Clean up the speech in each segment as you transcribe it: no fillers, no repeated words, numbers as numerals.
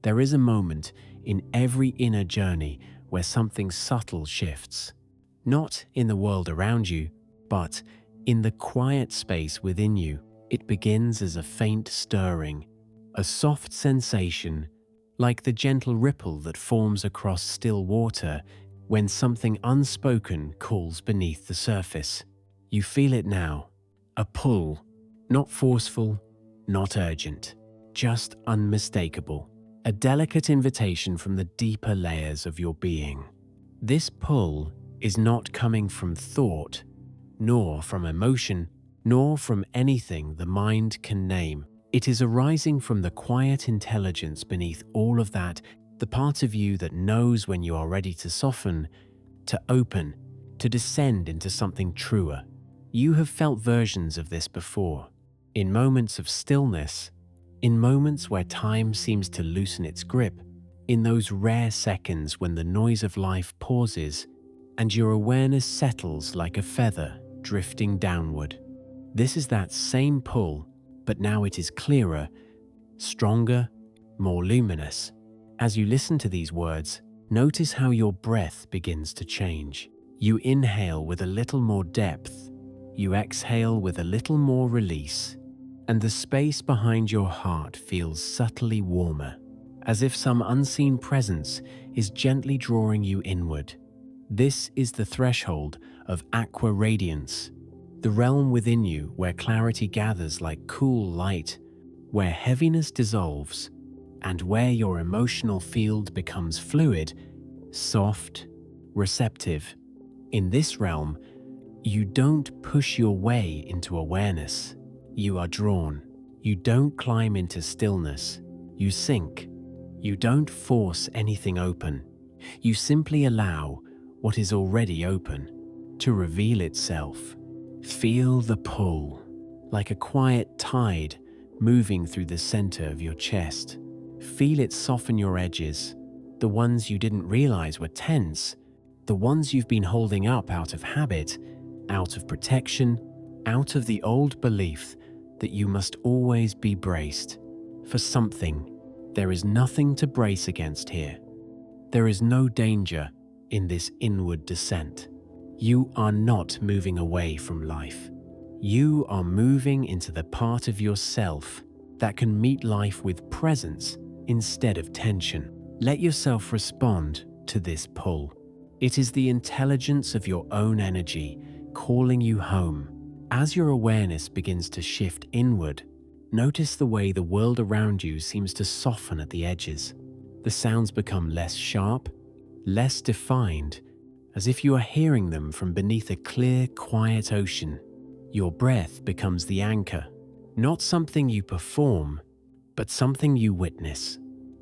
There is a moment in every inner journey where something subtle shifts. Not in the world around you, but in the quiet space within you. It begins as a faint stirring, a soft sensation, like the gentle ripple that forms across still water when something unspoken cools beneath the surface. You feel it now, a pull, not forceful, not urgent, just unmistakable, a delicate invitation from the deeper layers of your being. This pull is not coming from thought, nor from emotion, nor from anything the mind can name. It is arising from the quiet intelligence beneath all of that, the part of you that knows when you are ready to soften, to open, to descend into something truer. You have felt versions of this before, in moments of stillness, in moments where time seems to loosen its grip, in those rare seconds when the noise of life pauses and your awareness settles like a feather drifting downward. This is that same pull, but now it is clearer, stronger, more luminous. As you listen to these words, notice how your breath begins to change. You inhale with a little more depth, you exhale with a little more release, and the space behind your heart feels subtly warmer, as if some unseen presence is gently drawing you inward. This is the threshold of Aqua Radiance, the realm within you where clarity gathers like cool light, where heaviness dissolves, and where your emotional field becomes fluid, soft, receptive. In this realm, you don't push your way into awareness. You are drawn. You don't climb into stillness. You sink. You don't force anything open. You simply allow what is already open to reveal itself. Feel the pull, like a quiet tide moving through the center of your chest. Feel it soften your edges, the ones you didn't realize were tense, the ones you've been holding up out of habit, out of protection, out of the old belief that you must always be braced for something. There is nothing to brace against here. There is no danger in this inward descent. You are not moving away from life. You are moving into the part of yourself that can meet life with presence instead of tension. Let yourself respond to this pull. It is the intelligence of your own energy calling you home. As your awareness begins to shift inward, notice the way the world around you seems to soften at the edges. The sounds become less sharp, less defined, as if you are hearing them from beneath a clear, quiet ocean. Your breath becomes the anchor, not something you perform, but something you witness.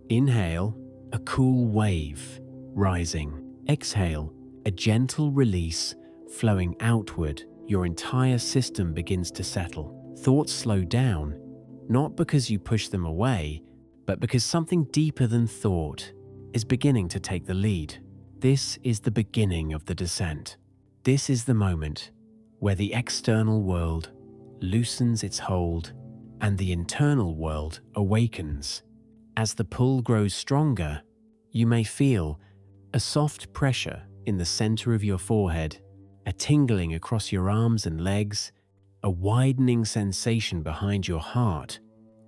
Inhale, a cool wave rising. Exhale, a gentle release flowing outward. Your entire system begins to settle. Thoughts slow down, not because you push them away, but because something deeper than thought is beginning to take the lead. This is the beginning of the descent. This is the moment where the external world loosens its hold and the internal world awakens. As the pull grows stronger, you may feel a soft pressure in the center of your forehead, a tingling across your arms and legs, a widening sensation behind your heart,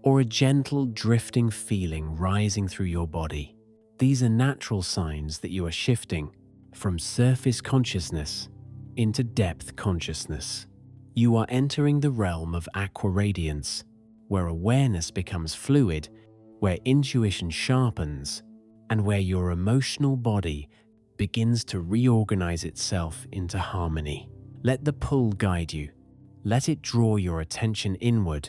or a gentle drifting feeling rising through your body. These are natural signs that you are shifting from surface consciousness into depth consciousness. You are entering the realm of Aqua Radiance, where awareness becomes fluid, where intuition sharpens, and where your emotional body begins to reorganize itself into harmony. Let the pull guide you. Let it draw your attention inward,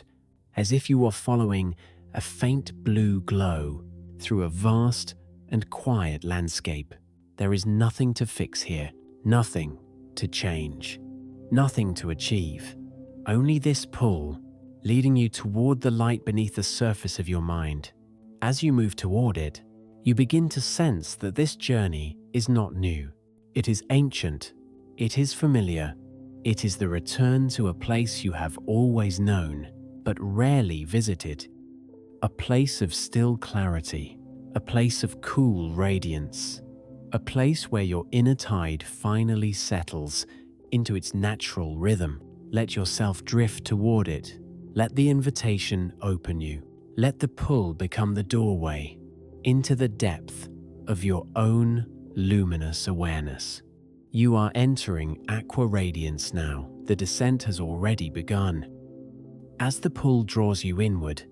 as if you are following a faint blue glow through a vast and quiet landscape. There is nothing to fix here, nothing to change, nothing to achieve. Only this pull leading you toward the light beneath the surface of your mind. As you move toward it, you begin to sense that this journey is not new. It is ancient. It is familiar. It is the return to a place you have always known, but rarely visited. A place of still clarity. a place of cool radiance, a place where your inner tide finally settles into its natural rhythm. Let yourself drift toward it. Let the invitation open you. Let the pull become the doorway into the depth of your own luminous awareness. You are entering Aqua Radiance now. The descent has already begun. As the pull draws you inward,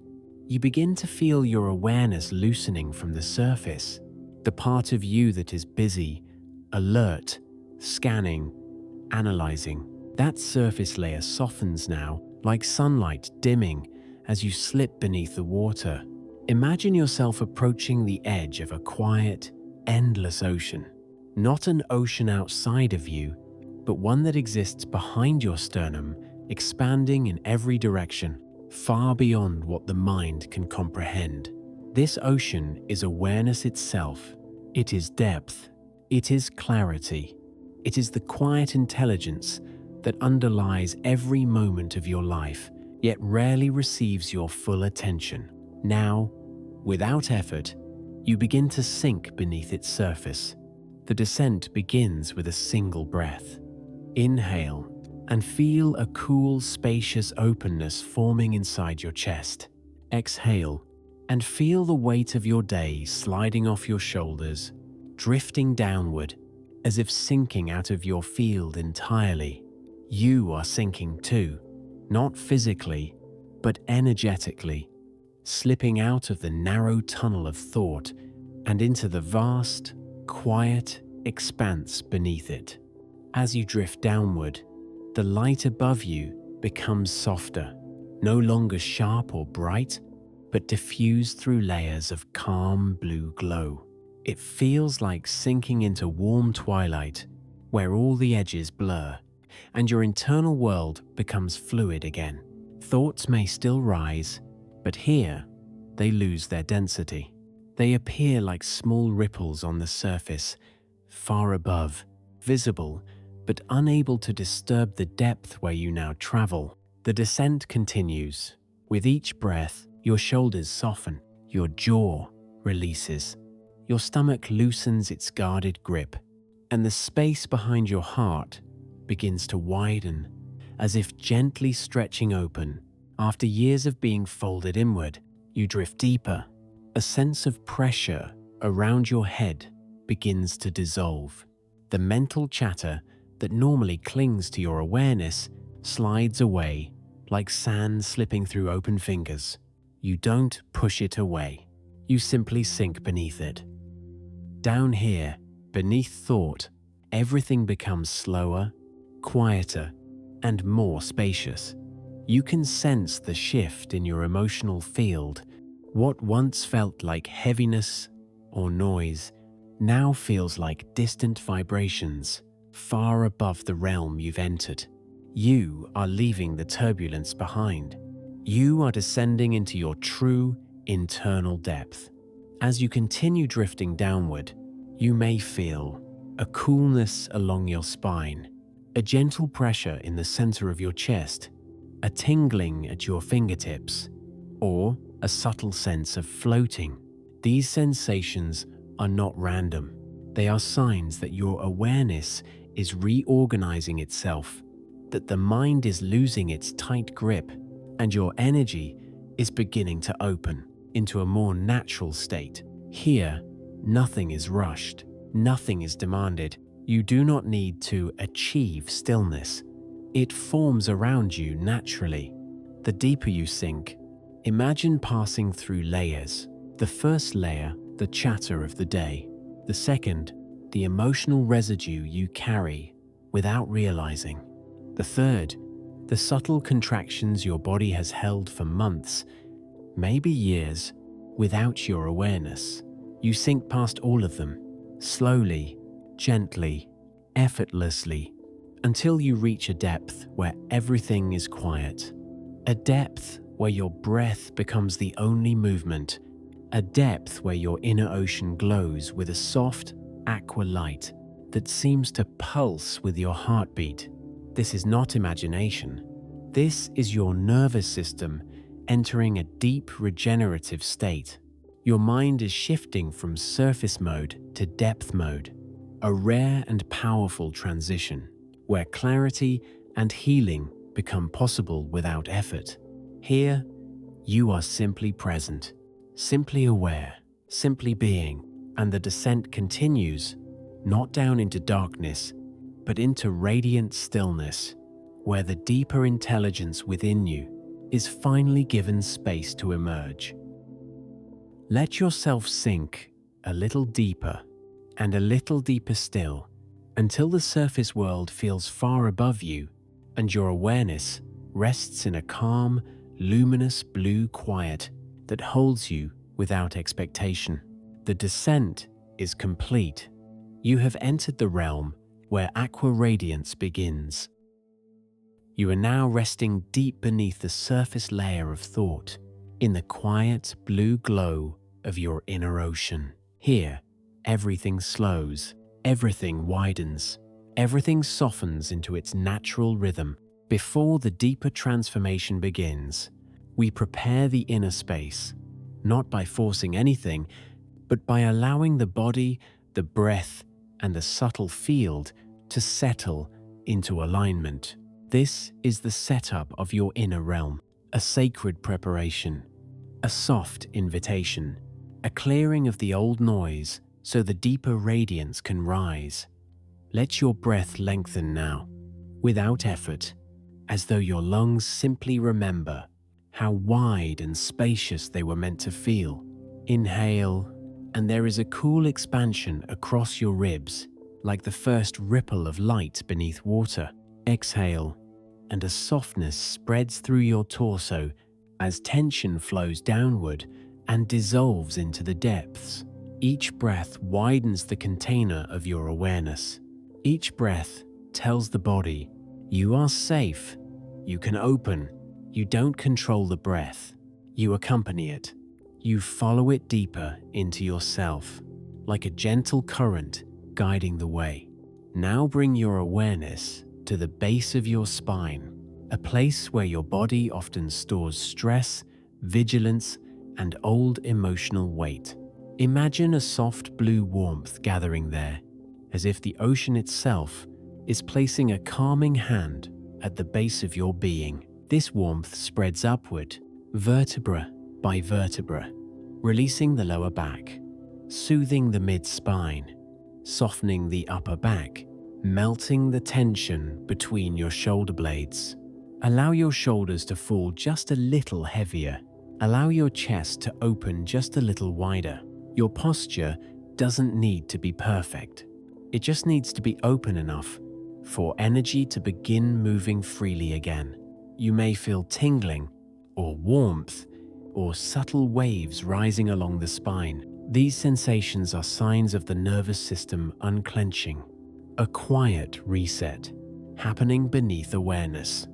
you begin to feel your awareness loosening from the surface, the part of you that is busy, alert, scanning, analyzing. That surface layer softens now, like sunlight dimming as you slip beneath the water. Imagine yourself approaching the edge of a quiet, endless ocean. Not an ocean outside of you, but one that exists behind your sternum, expanding in every direction, far beyond what the mind can comprehend. This ocean is awareness itself. It is depth. It is clarity. It is the quiet intelligence that underlies every moment of your life, yet rarely receives your full attention. Now, without effort, you begin to sink beneath its surface. The descent begins with a single breath. Inhale and feel a cool, spacious openness forming inside your chest. Exhale and feel the weight of your day sliding off your shoulders, drifting downward, as if sinking out of your field entirely. You are sinking too, not physically, but energetically, slipping out of the narrow tunnel of thought and into the vast, quiet expanse beneath it. As you drift downward, the light above you becomes softer, no longer sharp or bright, but diffused through layers of calm blue glow. It feels like sinking into warm twilight, where all the edges blur, and your internal world becomes fluid again. Thoughts may still rise, but here they lose their density. They appear like small ripples on the surface, far above, visible, but unable to disturb the depth where you now travel. The descent continues. With each breath, your shoulders soften, your jaw releases, your stomach loosens its guarded grip, and the space behind your heart begins to widen, as if gently stretching open. After years of being folded inward, you drift deeper. A sense of pressure around your head begins to dissolve. The mental chatter that normally clings to your awareness slides away like sand slipping through open fingers. You don't push it away. You simply sink beneath it. Down here, beneath thought, everything becomes slower, quieter, and more spacious. You can sense the shift in your emotional field. What once felt like heaviness or noise now feels like distant vibrations, far above the realm you've entered. You are leaving the turbulence behind. You are descending into your true internal depth. As you continue drifting downward, you may feel a coolness along your spine, a gentle pressure in the center of your chest, a tingling at your fingertips, or a subtle sense of floating. These sensations are not random. They are signs that your awareness is reorganizing itself, that the mind is losing its tight grip, and your energy is beginning to open into a more natural state. Here, nothing is rushed, nothing is demanded. You do not need to achieve stillness. It forms around you naturally. The deeper you sink, imagine passing through layers. The first layer, the chatter of the day. The second, the emotional residue you carry without realizing. The third, the subtle contractions your body has held for months, maybe years, without your awareness. You sink past all of them, slowly, gently, effortlessly, until you reach a depth where everything is quiet. A depth where your breath becomes the only movement. A depth where your inner ocean glows with a soft, aqua light that seems to pulse with your heartbeat. This is not imagination. This is your nervous system entering a deep regenerative state. Your mind is shifting from surface mode to depth mode, a rare and powerful transition where clarity and healing become possible without effort. Here, you are simply present, simply aware, simply being, and the descent continues, not down into darkness, but into radiant stillness, where the deeper intelligence within you is finally given space to emerge. Let yourself sink a little deeper and a little deeper still until the surface world feels far above you and your awareness rests in a calm, luminous blue quiet that holds you without expectation. The descent is complete. You have entered the realm where Aqua Radiance begins. You are now resting deep beneath the surface layer of thought, in the quiet blue glow of your inner ocean. Here, everything slows, everything widens, everything softens into its natural rhythm. Before the deeper transformation begins, we prepare the inner space, not by forcing anything, but by allowing the body, the breath, and the subtle field to settle into alignment. This is the setup of your inner realm, a sacred preparation, a soft invitation, a clearing of the old noise so the deeper radiance can rise. Let your breath lengthen now, without effort, as though your lungs simply remember how wide and spacious they were meant to feel. Inhale, and there is a cool expansion across your ribs, like the first ripple of light beneath water. Exhale, and a softness spreads through your torso as tension flows downward and dissolves into the depths. Each breath widens the container of your awareness. Each breath tells the body, you are safe, you can open, you don't control the breath, you accompany it. You follow it deeper into yourself, like a gentle current guiding the way. Now bring your awareness to the base of your spine, a place where your body often stores stress, vigilance, and old emotional weight. Imagine a soft blue warmth gathering there, as if the ocean itself is placing a calming hand at the base of your being. This warmth spreads upward, vertebra by vertebra, releasing the lower back, soothing the mid-spine, softening the upper back, melting the tension between your shoulder blades. Allow your shoulders to fall just a little heavier. Allow your chest to open just a little wider. Your posture doesn't need to be perfect. It just needs to be open enough for energy to begin moving freely again. You may feel tingling, or warmth, or subtle waves rising along the spine. These sensations are signs of the nervous system unclenching, a quiet reset happening beneath awareness.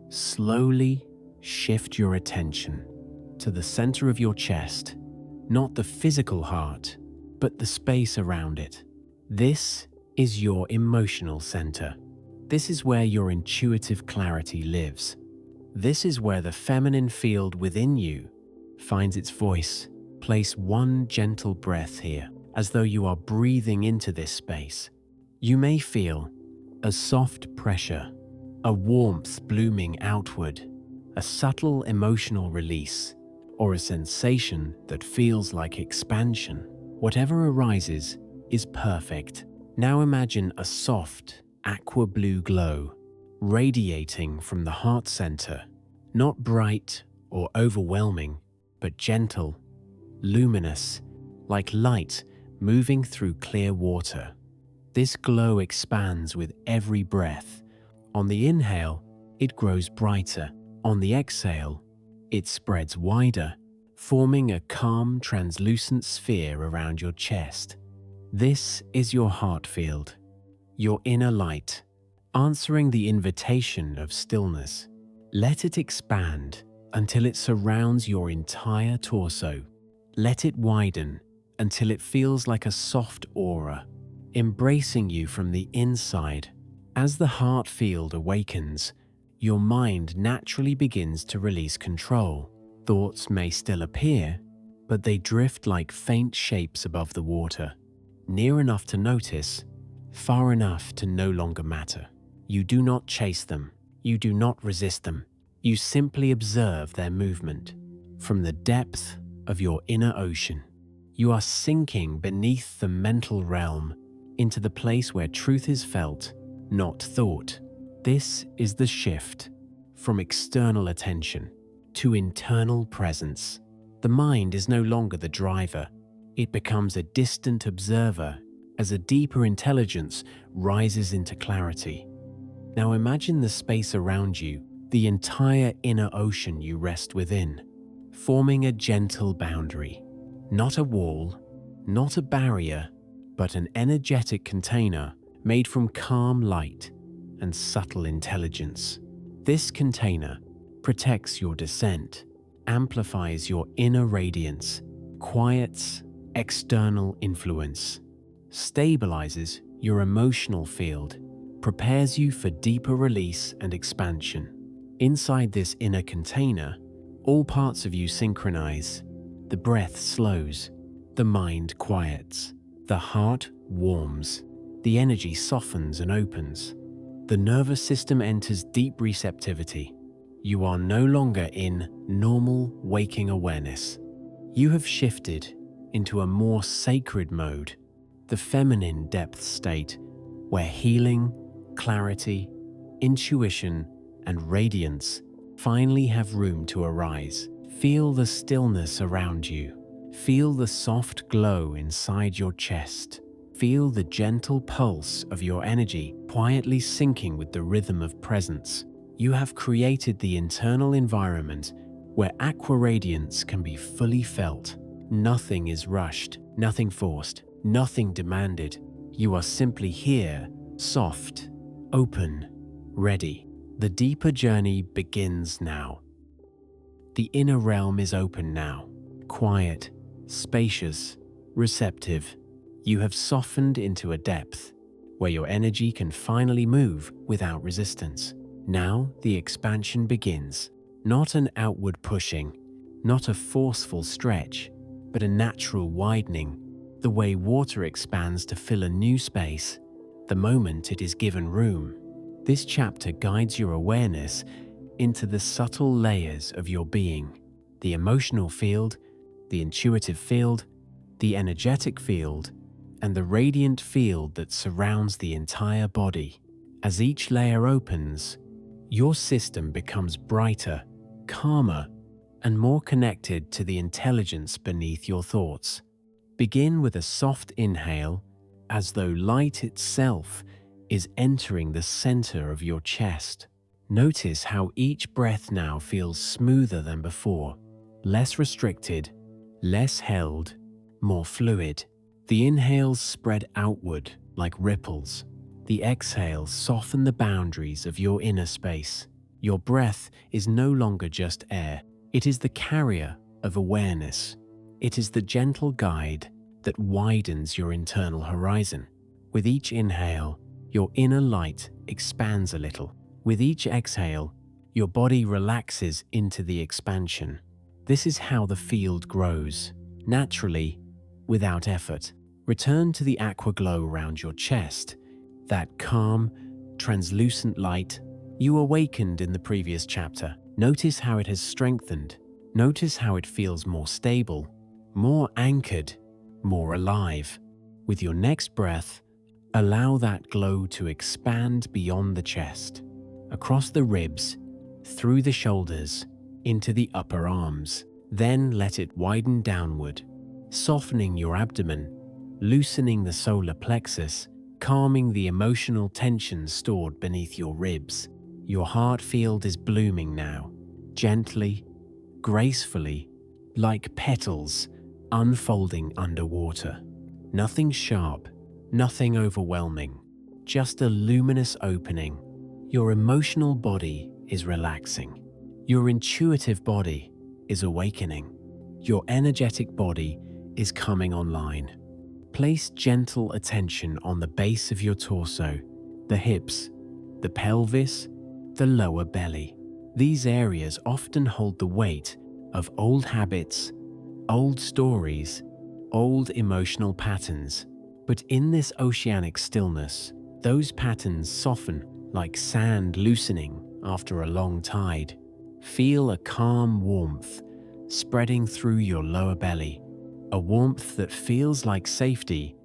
Slowly shift your attention to the center of your chest, not the physical heart, but the space around it. This is your emotional center. This is where your intuitive clarity lives. This is where the feminine field within you finds its voice. Place one gentle breath here, as though you are breathing into this space. You may feel a soft pressure, a warmth blooming outward, a subtle emotional release, or a sensation that feels like expansion. Whatever arises is perfect. Now imagine a soft, aqua blue glow radiating from the heart center, not bright or overwhelming, but gentle, luminous, like light moving through clear water. This glow expands with every breath. On the inhale, it grows brighter. On the exhale, it spreads wider, forming a calm, translucent sphere around your chest. This is your heart field, your inner light, answering the invitation of stillness. Let it expand until it surrounds your entire torso. Let it widen until it feels like a soft aura, embracing you from the inside. As the heart field awakens, your mind naturally begins to release control. Thoughts may still appear, but they drift like faint shapes above the water, near enough to notice, far enough to no longer matter. You do not chase them. You do not resist them. You simply observe their movement. From the depth of your inner ocean, you are sinking beneath the mental realm into the place where truth is felt, not thought. This is the shift from external attention to internal presence. The mind is no longer the driver. It becomes a distant observer as a deeper intelligence rises into clarity. Now imagine the space around you, the entire inner ocean you rest within, forming a gentle boundary. Not a wall, not a barrier, but an energetic container made from calm light and subtle intelligence. This container protects your descent, amplifies your inner radiance, quiets external influence, stabilizes your emotional field, prepares you for deeper release and expansion. Inside this inner container, all parts of you synchronize. The breath slows, the mind quiets, the heart warms, the energy softens and opens. The nervous system enters deep receptivity. You are no longer in normal waking awareness. You have shifted into a more sacred mode, the feminine depth state, where healing, clarity, intuition, and radiance finally have room to arise. Feel the stillness around you. Feel the soft glow inside your chest. Feel the gentle pulse of your energy quietly syncing with the rhythm of presence. You have created the internal environment where Aqua Radiance can be fully felt. Nothing is rushed, nothing forced, nothing demanded. You are simply here, soft, open, ready. The deeper journey begins now. The inner realm is open now, quiet, spacious, receptive. You have softened into a depth where your energy can finally move without resistance. Now the expansion begins, not an outward pushing, not a forceful stretch, but a natural widening, the way water expands to fill a new space, the moment it is given room. This chapter guides your awareness into the subtle layers of your being, the emotional field, the intuitive field, the energetic field, and the radiant field that surrounds the entire body. As each layer opens, your system becomes brighter, calmer, and more connected to the intelligence beneath your thoughts. Begin with a soft inhale, as though light itself is entering the center of your chest. Notice how each breath now feels smoother than before, less restricted, less held, more fluid. The inhales spread outward like ripples. The exhales soften the boundaries of your inner space. Your breath is no longer just air. It is the carrier of awareness. It is the gentle guide that widens your internal horizon. With each inhale, your inner light expands a little. With each exhale, your body relaxes into the expansion. This is how the field grows, naturally, without effort. Return to the aqua glow around your chest, that calm, translucent light you awakened in the previous chapter. Notice how it has strengthened. Notice how it feels more stable, more anchored, more alive. With your next breath, allow that glow to expand beyond the chest, across the ribs, through the shoulders, into the upper arms. Then let it widen downward, softening your abdomen, loosening the solar plexus, calming the emotional tension stored beneath your ribs. Your heart field is blooming now, gently, gracefully, like petals unfolding underwater. Nothing sharp, nothing overwhelming, just a luminous opening. Your emotional body is relaxing. Your intuitive body is awakening. Your energetic body is coming online. Place gentle attention on the base of your torso, the hips, the pelvis, the lower belly. These areas often hold the weight of old habits, old stories, old emotional patterns. But in this oceanic stillness, those patterns soften like sand loosening after a long tide. Feel a calm warmth spreading through your lower belly, a warmth that feels like safety,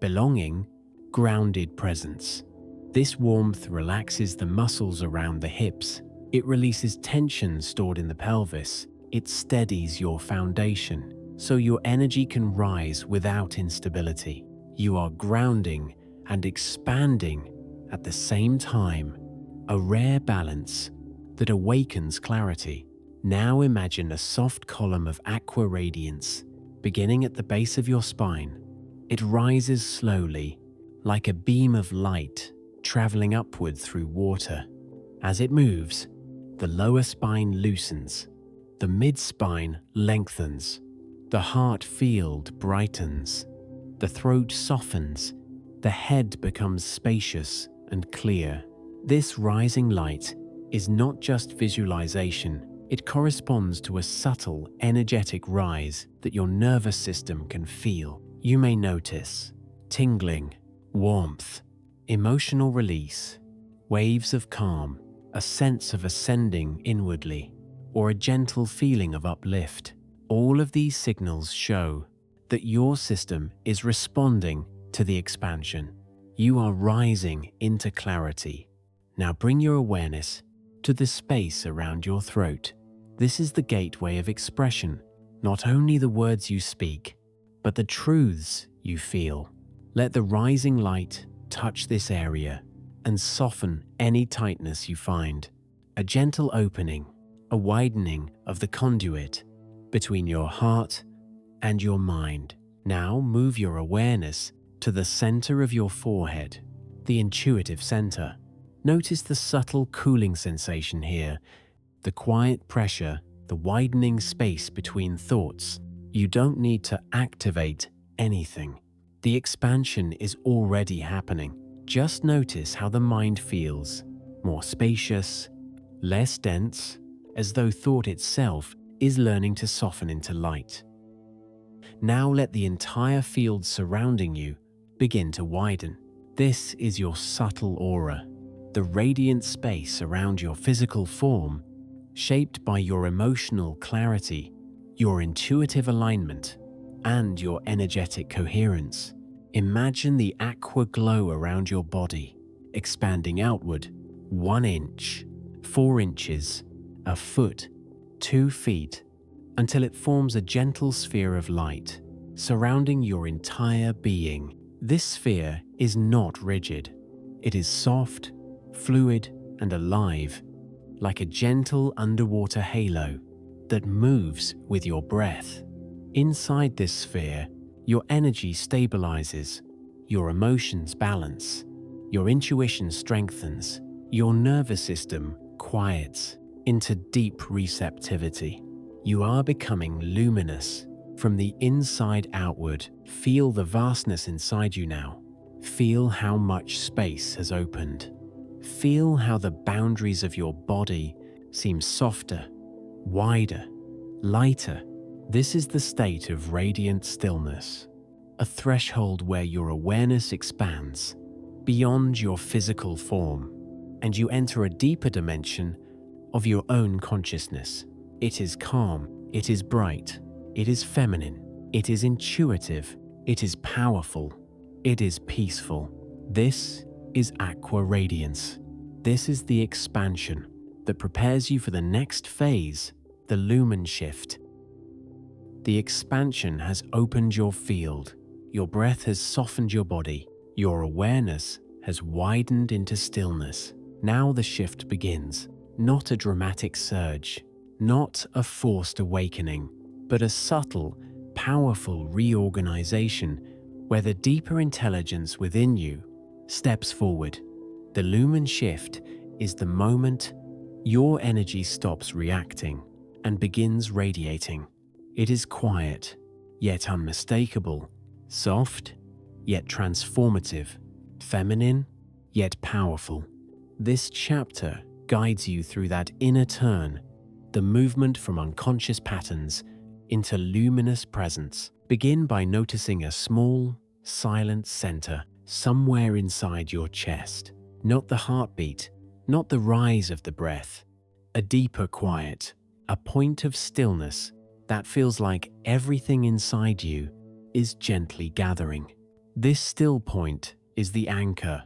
belonging, grounded presence. This warmth relaxes the muscles around the hips. It releases tension stored in the pelvis. It steadies your foundation, so your energy can rise without instability. You are grounding and expanding at the same time, a rare balance that awakens clarity. Now imagine a soft column of Aqua Radiance beginning at the base of your spine. It rises slowly, like a beam of light traveling upward through water. As it moves, the lower spine loosens, the mid-spine lengthens, the heart field brightens, the throat softens, the head becomes spacious and clear. This rising light is not just visualization, it corresponds to a subtle, energetic rise that your nervous system can feel. You may notice tingling, warmth, emotional release, waves of calm, a sense of ascending inwardly, or a gentle feeling of uplift. All of these signals show that your system is responding to the expansion. You are rising into clarity. Now bring your awareness to the space around your throat. This is the gateway of expression, not only the words you speak, but the truths you feel. Let the rising light touch this area and soften any tightness you find. A gentle opening, a widening of the conduit between your heart and your mind. Now move your awareness to the center of your forehead, the intuitive center. Notice the subtle cooling sensation here, the quiet pressure, the widening space between thoughts. You don't need to activate anything. The expansion is already happening. Just notice how the mind feels, more spacious, less dense, as though thought itself is learning to soften into light. Now let the entire field surrounding you begin to widen. This is your subtle aura, the radiant space around your physical form, shaped by your emotional clarity, your intuitive alignment, and your energetic coherence. Imagine the aqua glow around your body, expanding outward 1 inch, 4 inches, a foot, 2 feet, until it forms a gentle sphere of light, surrounding your entire being. This sphere is not rigid. It is soft, fluid, and alive, like a gentle underwater halo that moves with your breath. Inside this sphere, your energy stabilizes, your emotions balance, your intuition strengthens, your nervous system quiets into deep receptivity. You are becoming luminous from the inside outward. Feel the vastness inside you now. Feel how much space has opened. Feel how the boundaries of your body seem softer, wider, lighter. This is the state of radiant stillness, a threshold where your awareness expands beyond your physical form, and you enter a deeper dimension of your own consciousness. It is calm, it is bright, it is feminine, it is intuitive, it is powerful, it is peaceful. This is Aqua Radiance. This is the expansion that prepares you for the next phase, the Lumen shift. The expansion has opened your field, your breath has softened your body, your awareness has widened into stillness. Now the shift begins, not a dramatic surge, not a forced awakening, but a subtle, powerful reorganization where the deeper intelligence within you steps forward. The Lumen shift is the moment your energy stops reacting and begins radiating. It is quiet, yet unmistakable, soft, yet transformative, feminine, yet powerful. This chapter guides you through that inner turn, the movement from unconscious patterns into luminous presence. Begin by noticing a small, silent center somewhere inside your chest. Not the heartbeat, not the rise of the breath. A deeper quiet, a point of stillness that feels like everything inside you is gently gathering. This still point is the anchor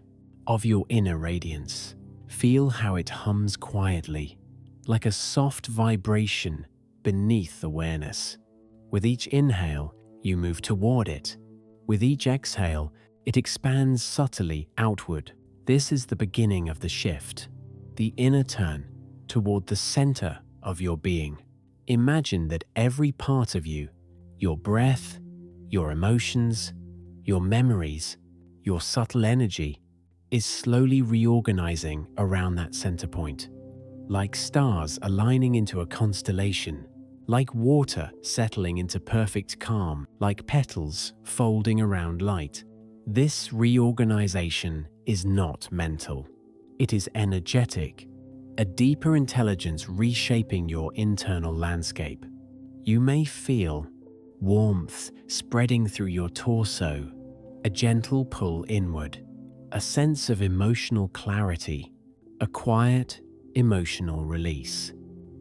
of your inner radiance. Feel how it hums quietly, like a soft vibration beneath awareness. With each inhale, you move toward it. With each exhale, it expands subtly outward. This is the beginning of the shift, the inner turn toward the center of your being. Imagine that every part of you, your breath, your emotions, your memories, your subtle energy, is slowly reorganizing around that center point. Like stars aligning into a constellation, like water settling into perfect calm, like petals folding around light. This reorganization is not mental. It is energetic, a deeper intelligence reshaping your internal landscape. You may feel warmth spreading through your torso, a gentle pull inward, a sense of emotional clarity, a quiet emotional release,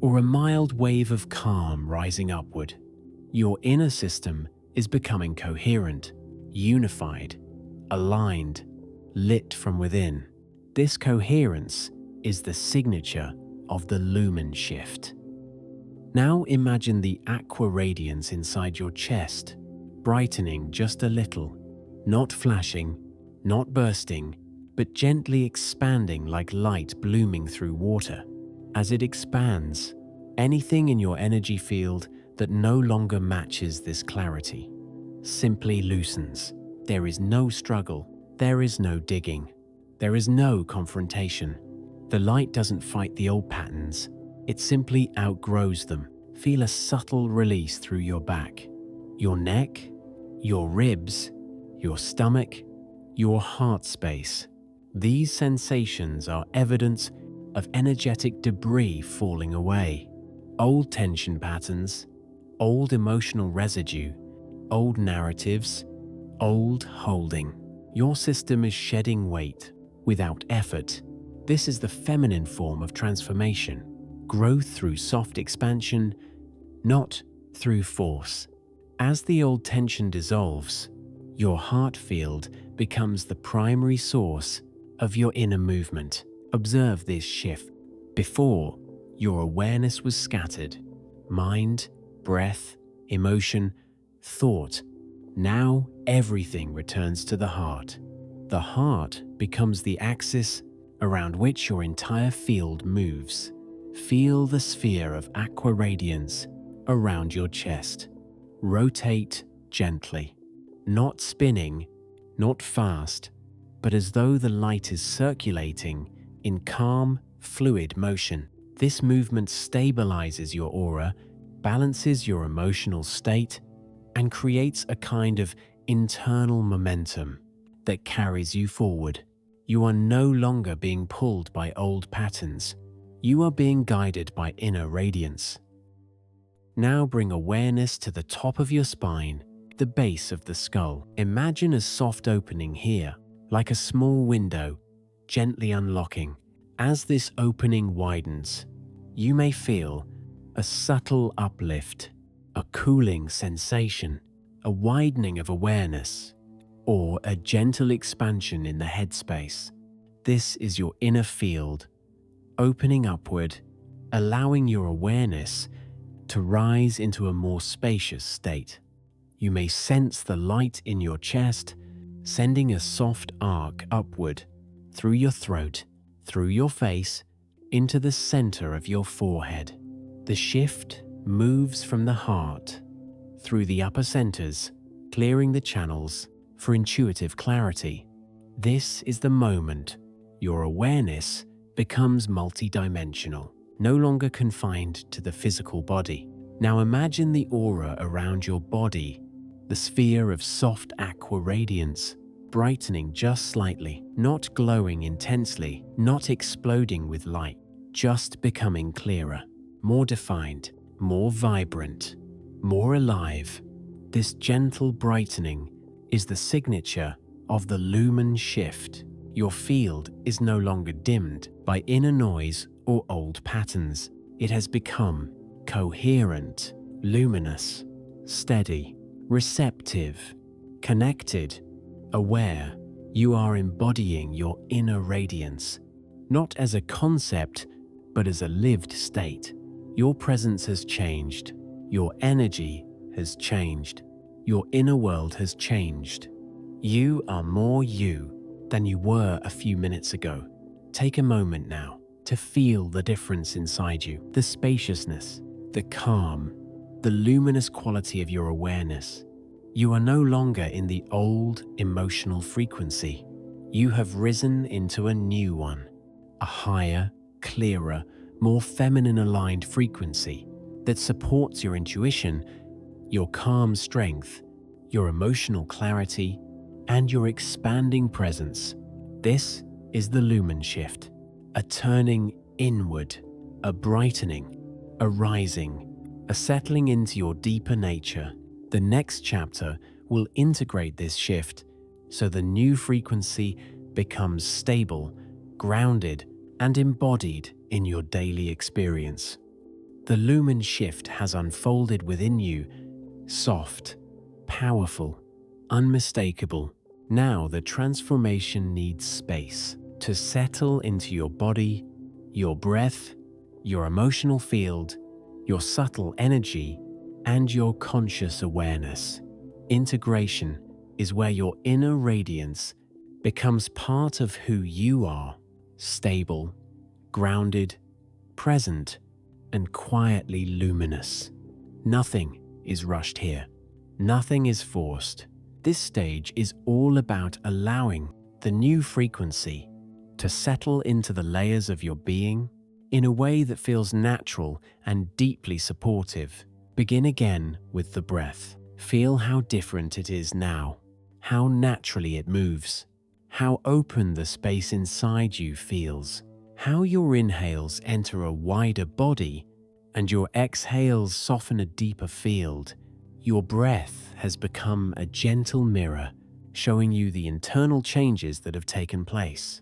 or a mild wave of calm rising upward. Your inner system is becoming coherent, unified, aligned, lit from within. This coherence is the signature of the Lumen shift. Now imagine the Aqua Radiance inside your chest, brightening just a little, not flashing, not bursting, but gently expanding like light blooming through water. As it expands, anything in your energy field that no longer matches this clarity simply loosens. There is no struggle, there is no digging, there is no confrontation. The light doesn't fight the old patterns, it simply outgrows them. Feel a subtle release through your back, your neck, your ribs, your stomach, your heart space. These sensations are evidence of energetic debris falling away. Old tension patterns, old emotional residue, old narratives, old holding. Your system is shedding weight without effort. This is the feminine form of transformation. Growth through soft expansion, not through force. As the old tension dissolves, your heart field becomes the primary source of your inner movement. Observe this shift. Before, your awareness was scattered. Mind, breath, emotion, thought. Now everything returns to the heart. The heart becomes the axis around which your entire field moves. Feel the sphere of Aqua Radiance around your chest. Rotate gently, not spinning, not fast, but as though the light is circulating in calm, fluid motion. This movement stabilizes your aura, balances your emotional state, and creates a kind of internal momentum that carries you forward. You are no longer being pulled by old patterns. You are being guided by inner radiance. Now bring awareness to the top of your spine, the base of the skull. Imagine a soft opening here, like a small window, gently unlocking. As this opening widens, you may feel a subtle uplift, a cooling sensation, a widening of awareness, or a gentle expansion in the headspace. This is your inner field, opening upward, allowing your awareness to rise into a more spacious state. You may sense the light in your chest, sending a soft arc upward, through your throat, through your face, into the center of your forehead. The shift moves from the heart, through the upper centers, clearing the channels for intuitive clarity. This is the moment your awareness becomes multidimensional, no longer confined to the physical body. Now imagine the aura around your body, the sphere of soft aqua radiance, brightening just slightly, not glowing intensely, not exploding with light, just becoming clearer, more defined, more vibrant. more alive. This gentle brightening is the signature of the Lumen shift. Your field is no longer dimmed by inner noise or old patterns. It has become coherent, luminous, steady, receptive, connected, aware. You are embodying your inner radiance, not as a concept, but as a lived state. Your presence has changed. Your energy has changed. Your inner world has changed. You are more you than you were a few minutes ago. Take a moment now to feel the difference inside you, the spaciousness, the calm, the luminous quality of your awareness. You are no longer in the old emotional frequency. You have risen into a new one, a higher, clearer, more feminine aligned frequency that supports your intuition, your calm strength, your emotional clarity, and your expanding presence. This is the Lumen shift, a turning inward, a brightening, a rising, a settling into your deeper nature. The next chapter will integrate this shift so the new frequency becomes stable, grounded, and embodied in your daily experience. The Lumen shift has unfolded within you, soft, powerful, unmistakable. Now the transformation needs space to settle into your body, your breath, your emotional field, your subtle energy, and your conscious awareness. Integration is where your inner radiance becomes part of who you are, stable, grounded, present, and quietly luminous. Nothing is rushed here. Nothing is forced. This stage is all about allowing the new frequency to settle into the layers of your being in a way that feels natural and deeply supportive. Begin again with the breath. Feel how different it is now, how naturally it moves, how open the space inside you feels, how your inhales enter a wider body and your exhales soften a deeper field. Your breath has become a gentle mirror, showing you the internal changes that have taken place.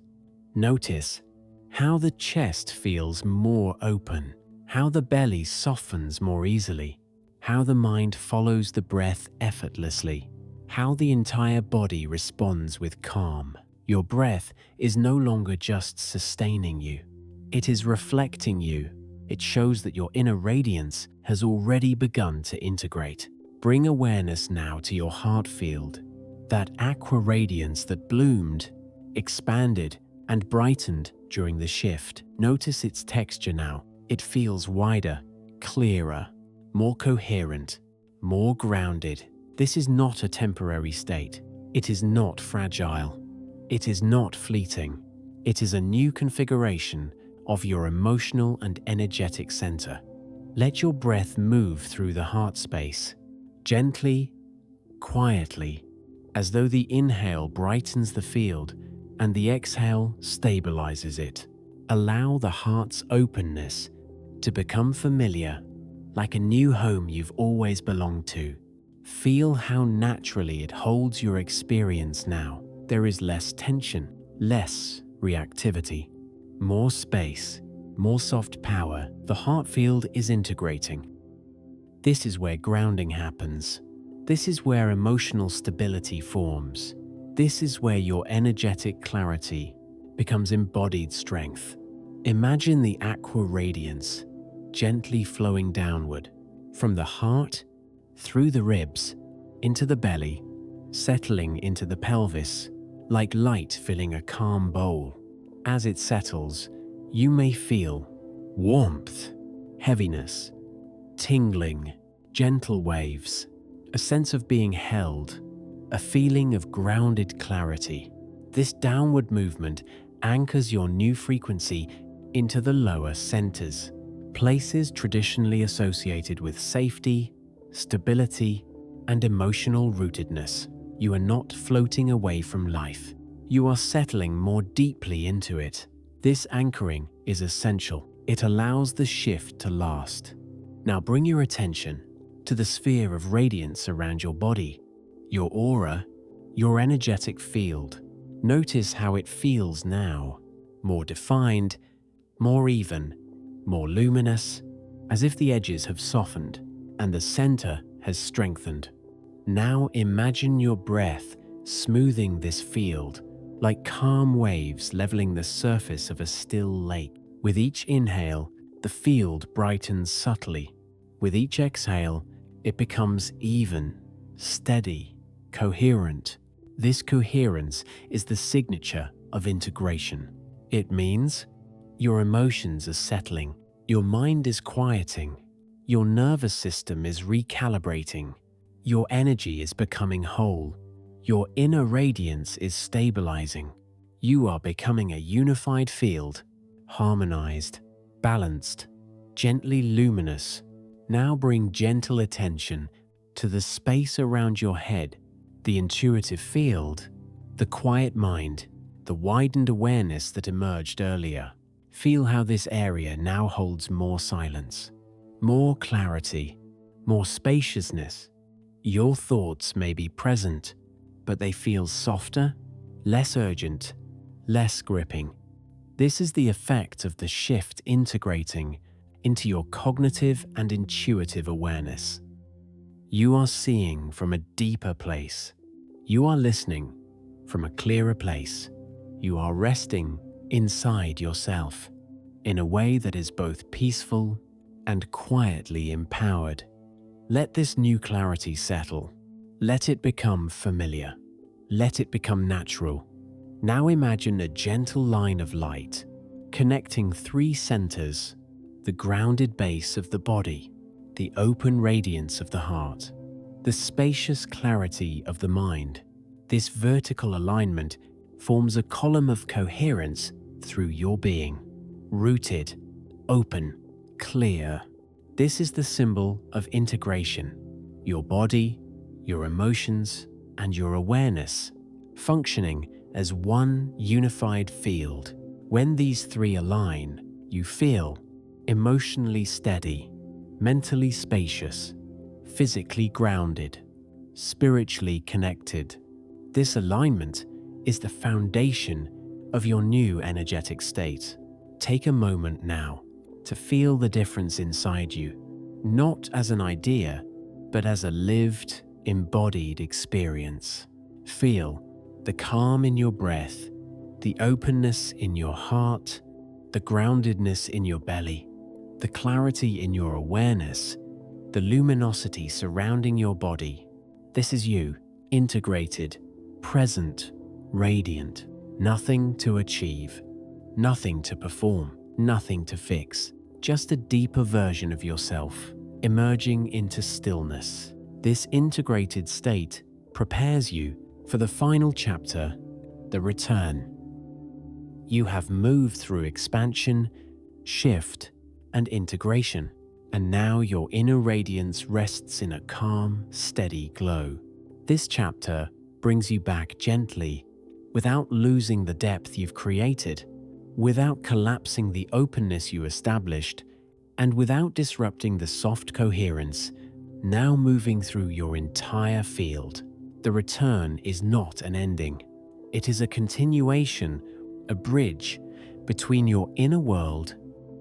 Notice how the chest feels more open, how the belly softens more easily, how the mind follows the breath effortlessly, how the entire body responds with calm. Your breath is no longer just sustaining you. It is reflecting you. It shows that your inner radiance has already begun to integrate. Bring awareness now to your heart field, that aqua radiance that bloomed, expanded, and brightened during the shift. Notice its texture now. It feels wider, clearer, more coherent, more grounded. This is not a temporary state. It is not fragile. It is not fleeting. It is a new configuration of your emotional and energetic center. Let your breath move through the heart space, gently, quietly, as though the inhale brightens the field and the exhale stabilizes it. Allow the heart's openness to become familiar, like a new home you've always belonged to. Feel how naturally it holds your experience now. There is less tension, less reactivity, more space, more soft power. The heart field is integrating. This is where grounding happens. This is where emotional stability forms. This is where your energetic clarity becomes embodied strength. Imagine the aqua radiance gently flowing downward from the heart, through the ribs, into the belly, settling into the pelvis, like light filling a calm bowl. As it settles, you may feel warmth, heaviness, tingling, gentle waves, a sense of being held, a feeling of grounded clarity. This downward movement anchors your new frequency into the lower centers, places traditionally associated with safety, stability, and emotional rootedness. You are not floating away from life. You are settling more deeply into it. This anchoring is essential. It allows the shift to last. Now bring your attention to the sphere of radiance around your body, your aura, your energetic field. Notice how it feels now, more defined, more even, more luminous, as if the edges have softened and the center has strengthened. Now imagine your breath smoothing this field, like calm waves leveling the surface of a still lake. With each inhale, the field brightens subtly. With each exhale, it becomes even, steady, coherent. This coherence is the signature of integration. It means your emotions are settling, your mind is quieting, your nervous system is recalibrating, your energy is becoming whole, your inner radiance is stabilizing. You are becoming a unified field, harmonized, balanced, gently luminous. Now bring gentle attention to the space around your head, the intuitive field, the quiet mind, the widened awareness that emerged earlier. Feel how this area now holds more silence, more clarity, more spaciousness. Your thoughts may be present, but they feel softer, less urgent, less gripping. This is the effect of the shift integrating into your cognitive and intuitive awareness. You are seeing from a deeper place. You are listening from a clearer place. You are resting inside yourself in a way that is both peaceful and quietly empowered. Let this new clarity settle. Let it become familiar. Let it become natural. Now imagine a gentle line of light connecting three centers: the grounded base of the body, the open radiance of the heart, the spacious clarity of the mind. This vertical alignment forms a column of coherence through your being, rooted, open, clear. This is the symbol of integration. Your body, your emotions, and your awareness functioning as one unified field. When these three align, you feel emotionally steady, mentally spacious, physically grounded, spiritually connected. This alignment is the foundation of your new energetic state. Take a moment now to feel the difference inside you, not as an idea, but as a lived, embodied experience. Feel the calm in your breath, the openness in your heart, the groundedness in your belly, the clarity in your awareness, the luminosity surrounding your body. This is you, integrated, present, radiant. Nothing to achieve, nothing to perform, nothing to fix. Just a deeper version of yourself, emerging into stillness. This integrated state prepares you for the final chapter, the return. You have moved through expansion, shift, and integration, and now your inner radiance rests in a calm, steady glow. This chapter brings you back gently, without losing the depth you've created, without collapsing the openness you established, and without disrupting the soft coherence, now moving through your entire field. The return is not an ending. It is a continuation, a bridge between your inner world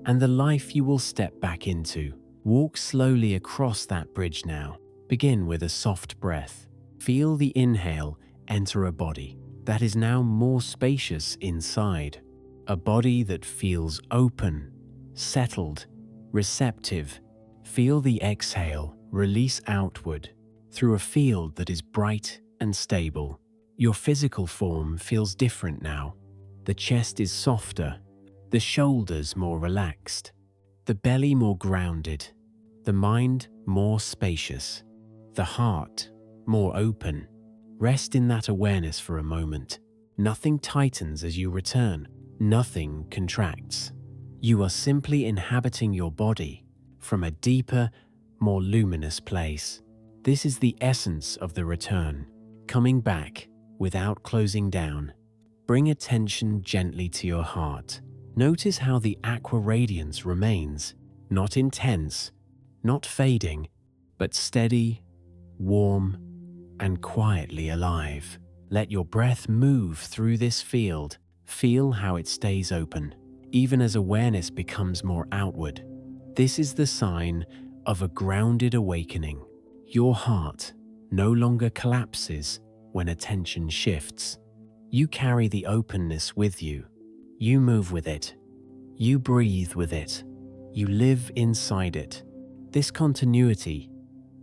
and the life you will step back into. Walk slowly across that bridge now. Begin with a soft breath. Feel the inhale enter a body that is now more spacious inside. A body that feels open, settled, receptive. Feel the exhale release outward through a field that is bright and stable. Your physical form feels different now. The chest is softer, the shoulders more relaxed, the belly more grounded, the mind more spacious, the heart more open. Rest in that awareness for a moment. Nothing tightens as you return. Nothing contracts. You are simply inhabiting your body from a deeper, more luminous place. This is the essence of the return, coming back without closing down. Bring attention gently to your heart. Notice how the Aqua Radiance remains, not intense, not fading, but steady, warm, and quietly alive. Let your breath move through this field. Feel how it stays open, even as awareness becomes more outward. This is the sign of a grounded awakening. Your heart no longer collapses when attention shifts. You carry the openness with you. You move with it. You breathe with it. You live inside it. This continuity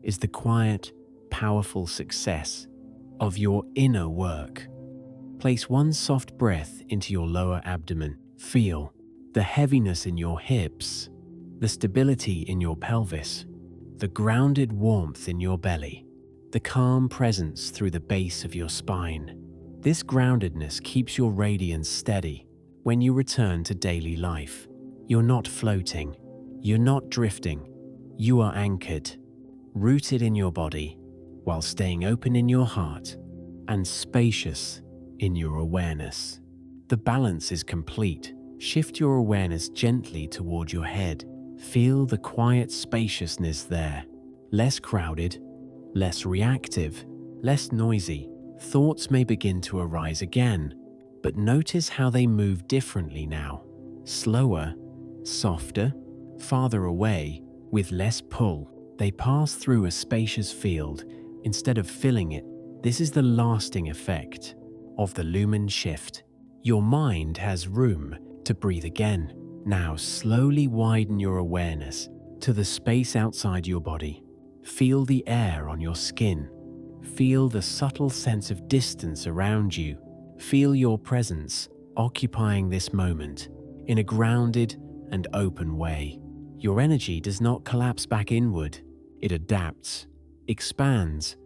is the quiet, powerful success of your inner work. Place one soft breath into your lower abdomen. Feel the heaviness in your hips, the stability in your pelvis, the grounded warmth in your belly, the calm presence through the base of your spine. This groundedness keeps your radiance steady. When you return to daily life, you're not floating, you're not drifting, you are anchored, rooted in your body, while staying open in your heart and spacious in your awareness. The balance is complete. Shift your awareness gently toward your head. Feel the quiet spaciousness there. Less crowded, less reactive, less noisy. Thoughts may begin to arise again, but notice how they move differently now. Slower, softer, farther away, with less pull. They pass through a spacious field instead of filling it. This is the lasting effect of the Lumen shift. Your mind has room to breathe again. Now slowly widen your awareness to the space outside your body. Feel the air on your skin. Feel the subtle sense of distance around you. Feel your presence occupying this moment in a grounded and open way. Your energy does not collapse back inward. It adapts, expands,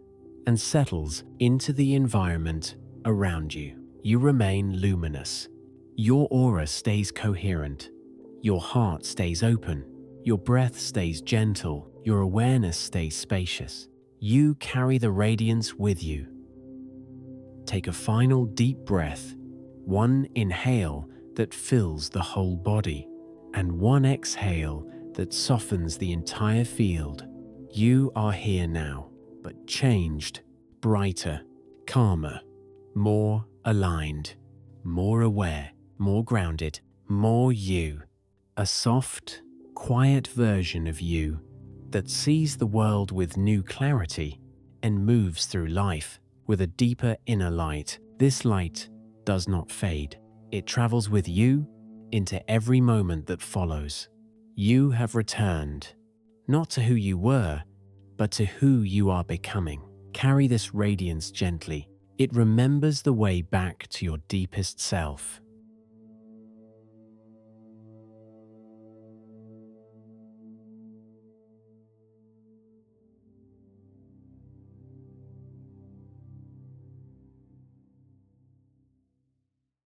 and settles into the environment around you. You remain luminous. Your aura stays coherent. Your heart stays open. Your breath stays gentle. Your awareness stays spacious. You carry the radiance with you. Take a final deep breath, one inhale that fills the whole body, and one exhale that softens the entire field. You are here now, but changed, brighter, calmer, more aligned, more aware, more grounded, more you. A soft, quiet version of you that sees the world with new clarity and moves through life with a deeper inner light. This light does not fade. It travels with you into every moment that follows. You have returned, not to who you were, but to who you are becoming. Carry this radiance gently. It remembers the way back to your deepest self.